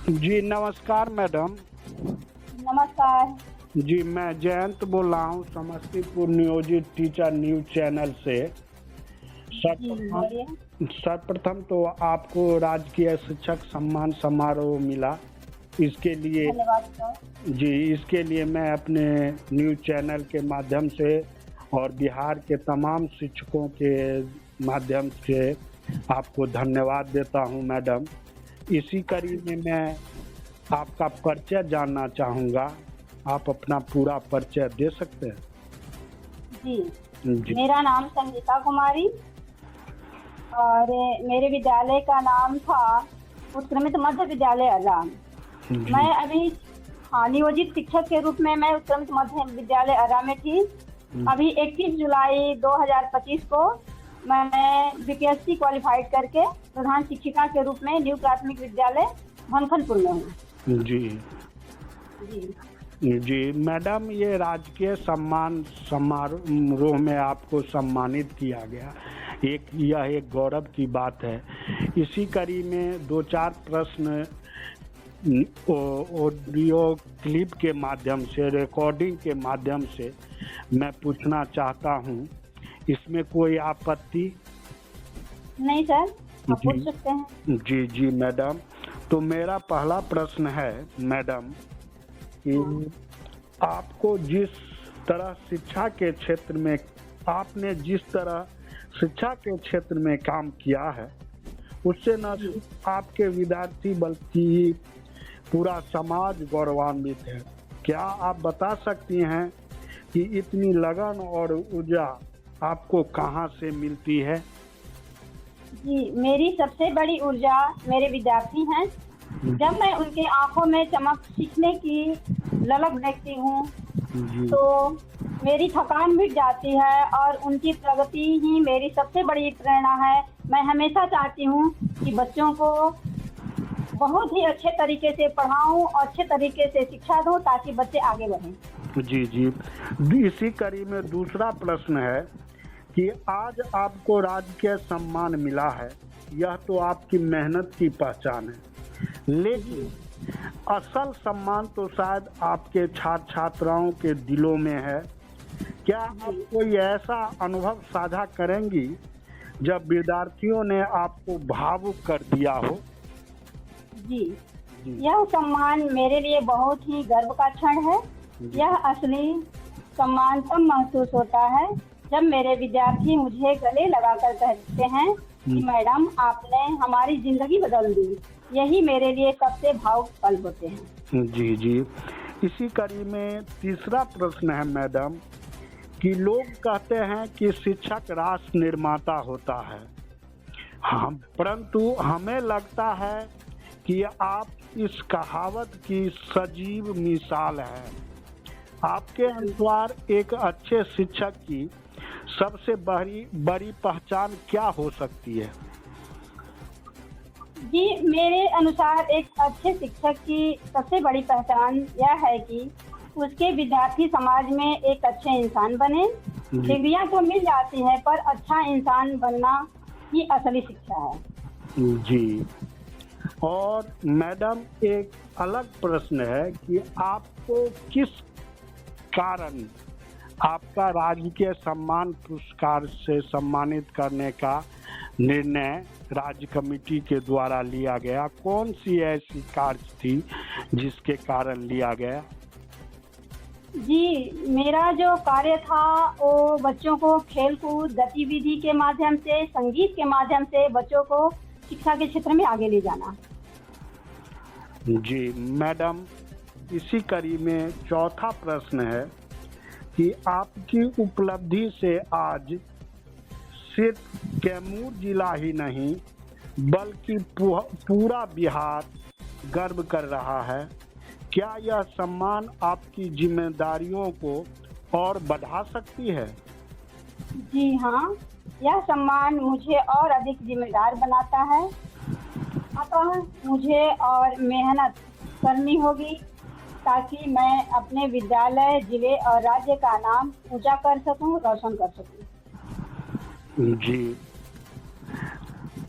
जी नमस्कार मैडम। नमस्कार। जी मैं जयंत बोल रहा हूँ समस्तीपुर नियोजित टीचर न्यूज चैनल से। जी बोलिए। सर्वप्रथम तो आपको राजकीय शिक्षक सम्मान समारोह मिला, इसके लिए धन्यवाद सर। इसके लिए मैं अपने न्यूज चैनल के माध्यम से और बिहार के तमाम शिक्षकों के माध्यम से आपको धन्यवाद देता हूँ मैडम। इसी कड़ी में मैं आपका परिचय जानना चाहूँगा, आप अपना पूरा परिचय दे सकते हैं? जी, जी मेरा नाम संगीता कुमारी और मेरे विद्यालय का नाम था उत्क्रमित मध्य विद्यालय अर्राम। जी मैं अभी नियोजित शिक्षक के रूप में मैं उत्क्रमित मध्य विद्यालय अर्राम में थी। अभी 21 जुलाई 2025 को मैं बीपीएससी क्वालिफाइड करके प्रधान शिक्षिका के रूप में न्यू प्राथमिक विद्यालय भनखनपुर में हूँ। जी जी जी मैडम, ये राजकीय सम्मान समारोह में आपको सम्मानित किया गया, यह एक गौरव की बात है। इसी कड़ी में दो चार प्रश्न ऑडियो क्लिप के माध्यम से, रिकॉर्डिंग के माध्यम से मैं पूछना चाहता हूँ, इसमें कोई आपत्ति? नहीं सर, आप पूछ सकते हैं। जी मैडम, तो मेरा पहला प्रश्न है मैडम कि आपको जिस तरह शिक्षा के क्षेत्र में आपने जिस तरह शिक्षा के क्षेत्र में काम किया है, उससे न सिर्फ आपके विद्यार्थी बल्कि पूरा समाज गौरवान्वित है। क्या आप बता सकती हैं कि इतनी लगन और ऊर्जा आपको कहाँ से मिलती है? जी, मेरी सबसे बड़ी ऊर्जा मेरे विद्यार्थी हैं। जब मैं उनके आंखों में चमक सीखने की ललक देखती हूँ तो मेरी थकान मिट जाती है और उनकी प्रगति ही मेरी सबसे बड़ी प्रेरणा है। मैं हमेशा चाहती हूँ कि बच्चों को बहुत ही अच्छे तरीके से पढ़ाऊँ और अच्छे तरीके से शिक्षा दूँ ताकि बच्चे आगे बढ़ें। जी इसी कड़ी में दूसरा प्रश्न है कि आज आपको राजकीय सम्मान मिला है, यह तो आपकी मेहनत की पहचान है, लेकिन असल सम्मान तो शायद आपके छात्र छात्राओं के दिलों में है। क्या आप कोई ऐसा अनुभव साझा करेंगी जब विद्यार्थियों ने आपको भावुक कर दिया हो? जी, यह सम्मान मेरे लिए बहुत ही गर्व का क्षण है। यह असली सम्मान तब महसूस होता है जब मेरे विद्यार्थी मुझे गले लगाकर कहते हैं कि मैडम आपने हमारी जिंदगी बदल दी। यही मेरे लिए सबसे भावुक पल होते हैं। जी इसी कड़ी में तीसरा प्रश्न है मैडम कि लोग कहते हैं कि शिक्षक राष्ट्र निर्माता होता है, परंतु हमें लगता है कि आप इस कहावत की सजीव मिसाल है। आपके अनुसार एक अच्छे शिक्षक की सबसे बड़ी पहचान क्या हो सकती है? जी, मेरे अनुसार एक अच्छे शिक्षक की सबसे बड़ी पहचान यह है कि उसके विद्यार्थी समाज में एक अच्छे इंसान बने। डिग्रियां तो मिल जाती है पर अच्छा इंसान बनना ही असली शिक्षा है। जी, और मैडम एक अलग प्रश्न है कि आपको किस कारण आपका राजकीय सम्मान पुरस्कार से सम्मानित करने का निर्णय राज्य कमेटी के द्वारा लिया गया? कौन सी ऐसी कार्य थी जिसके कारण लिया गया? जी, मेरा जो कार्य था वो बच्चों को खेलकूद गतिविधि के माध्यम से, संगीत के माध्यम से बच्चों को शिक्षा के क्षेत्र में आगे ले जाना। जी मैडम, इसी कड़ी में चौथा प्रश्न है कि आपकी उपलब्धि से आज सिर्फ कैमूर जिला ही नहीं बल्कि पूरा बिहार गर्व कर रहा है। क्या यह सम्मान आपकी जिम्मेदारियों को और बढ़ा सकती है? जी हाँ, यह सम्मान मुझे और अधिक जिम्मेदार बनाता है, अतः मुझे और मेहनत करनी होगी ताकि मैं अपने विद्यालय, जिले और राज्य का नाम ऊंचा कर सकूं, रोशन कर सकूं। जी,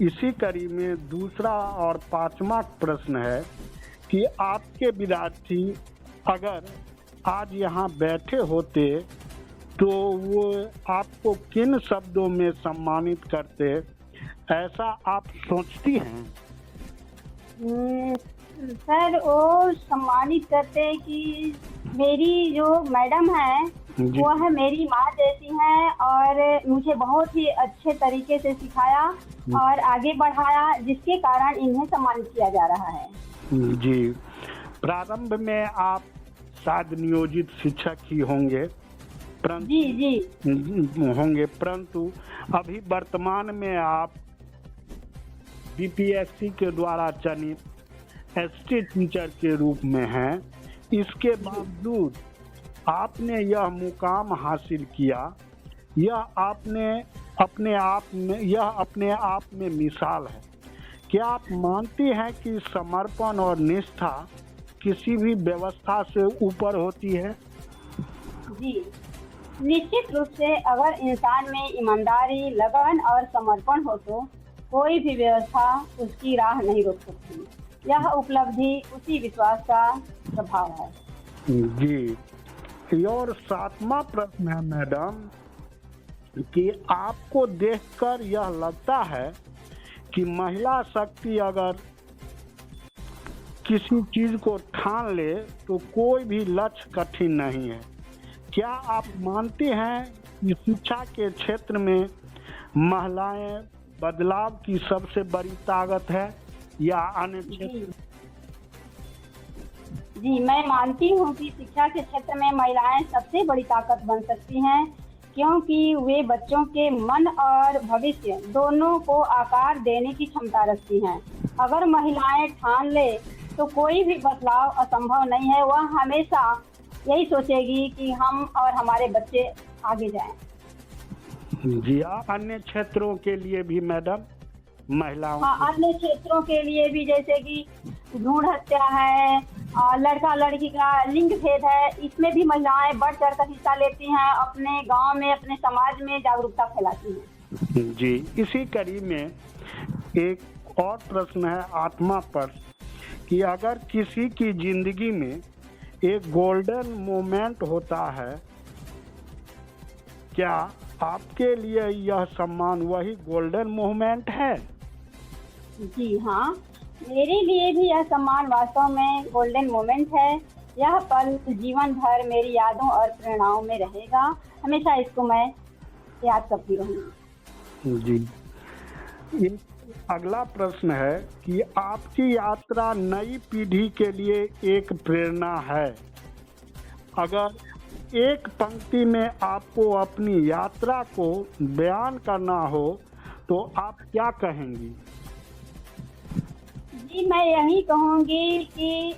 इसी कड़ी में दूसरा और पांचवा प्रश्न है कि आपके विद्यार्थी अगर आज यहाँ बैठे होते तो वो आपको किन शब्दों में सम्मानित करते, ऐसा आप सोचती हैं? सर वो सम्मानित करते कि मेरी जो मैडम है जी। वो है मेरी माँ जैसी हैं और मुझे बहुत ही अच्छे तरीके से सिखाया और आगे बढ़ाया, जिसके कारण इन्हें सम्मानित किया जा रहा है। जी, प्रारंभ में आप शायद नियोजित शिक्षक ही होंगे, परंतु अभी वर्तमान में आप बीपीएससी के द्वारा चयनित एसटी टीचर के रूप में हैं। इसके बावजूद आपने यह मुकाम हासिल किया, यह अपने आप में मिसाल है। क्या आप मानती हैं कि समर्पण और निष्ठा किसी भी व्यवस्था से ऊपर होती है? जी, निश्चित रूप से अगर इंसान में ईमानदारी, लगन और समर्पण हो तो कोई भी व्यवस्था उसकी राह नहीं रोक सकती। यह उपलब्धि उसी विश्वास का प्रभाव है। जी, और 7वां प्रश्न है मैडम कि आपको देखकर यह लगता है कि महिला शक्ति अगर किसी चीज को ठान ले तो कोई भी लक्ष्य कठिन नहीं है। क्या आप मानते हैं कि शिक्षा के क्षेत्र में महिलाएं बदलाव की सबसे बड़ी ताकत है या अन्य क्षेत्र? जी, मैं मानती हूँ कि शिक्षा के क्षेत्र में महिलाएं सबसे बड़ी ताकत बन सकती हैं, क्योंकि वे बच्चों के मन और भविष्य दोनों को आकार देने की क्षमता रखती हैं। अगर महिलाएं ठान ले तो कोई भी बदलाव असंभव नहीं है। वह हमेशा यही सोचेगी कि हम और हमारे बच्चे आगे जाएं। जी, अन्य क्षेत्रों के लिए भी मैडम महिलाओं? हाँ, अन्य क्षेत्रों के लिए भी, जैसे कि भ्रूण हत्या है, लड़का लड़की का लिंग भेद है, इसमें भी महिलाएं बढ़ चढ़ कर हिस्सा लेती हैं, अपने गांव में, अपने समाज में जागरूकता फैलाती हैं। जी, इसी कड़ी में एक और प्रश्न है आत्मा पर कि अगर किसी की जिंदगी में एक गोल्डन मोमेंट होता है, क्या आपके लिए यह सम्मान वही गोल्डन मोमेंट है? जी हाँ, मेरे लिए भी यह सम्मान वास्तव में गोल्डन मोमेंट है। यह पल जीवन भर मेरी यादों और प्रेरणाओं में रहेगा। हमेशा इसको मैं याद करती रहूँगी। जी, अगला प्रश्न है कि आपकी यात्रा नई पीढ़ी के लिए एक प्रेरणा है। अगर एक पंक्ति में आपको अपनी यात्रा को बयान करना हो तो आप क्या कहेंगी? जी, मैं यही कहूँगी कि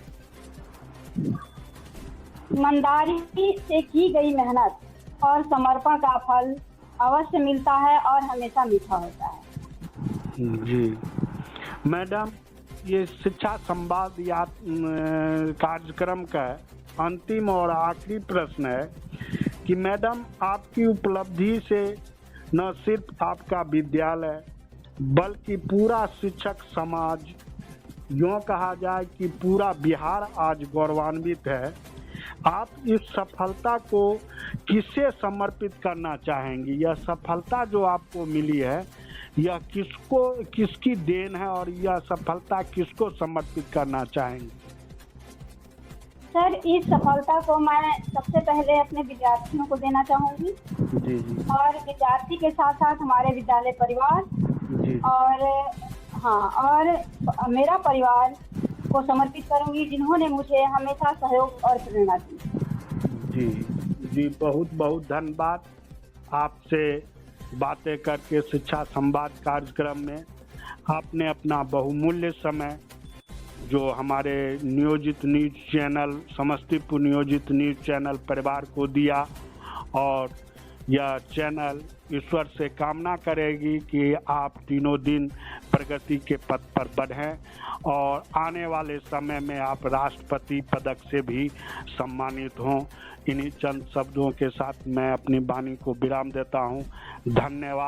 ईमानदारी से की गई मेहनत और समर्पण का फल अवश्य मिलता है और हमेशा मीठा होता है। जी मैडम, ये शिक्षा संवाद कार्यक्रम का अंतिम और आखिरी प्रश्न है कि मैडम, आपकी उपलब्धि से न सिर्फ आपका विद्यालय बल्कि पूरा शिक्षक समाज, यूँ कहा जाए कि पूरा बिहार आज गौरवान्वित है। आप इस सफलता को किससे समर्पित करना चाहेंगी? यह सफलता जो आपको मिली है, यह किसकी देन है और यह सफलता किसको समर्पित करना चाहेंगे? सर, इस सफलता को मैं सबसे पहले अपने विद्यार्थियों को देना चाहूँगी। जी जी। और विद्यार्थी के साथ साथ हमारे विद्यालय परिवार जी। और मेरा परिवार को समर्पित करूँगी, जिन्होंने मुझे हमेशा सहयोग और प्रेरणा दी। जी जी, बहुत बहुत धन्यवाद। आपसे बातें करके शिक्षा संवाद कार्यक्रम में आपने अपना बहुमूल्य समय जो हमारे नियोजित न्यूज चैनल, समस्तीपुर नियोजित न्यूज चैनल परिवार को दिया, और यह चैनल ईश्वर से कामना करेगी कि आप दिनों दिन प्रगति के पथ पर बढ़ें और आने वाले समय में आप राष्ट्रपति पदक से भी सम्मानित हों। इन्हीं चंद शब्दों के साथ मैं अपनी वाणी को विराम देता हूं। धन्यवाद।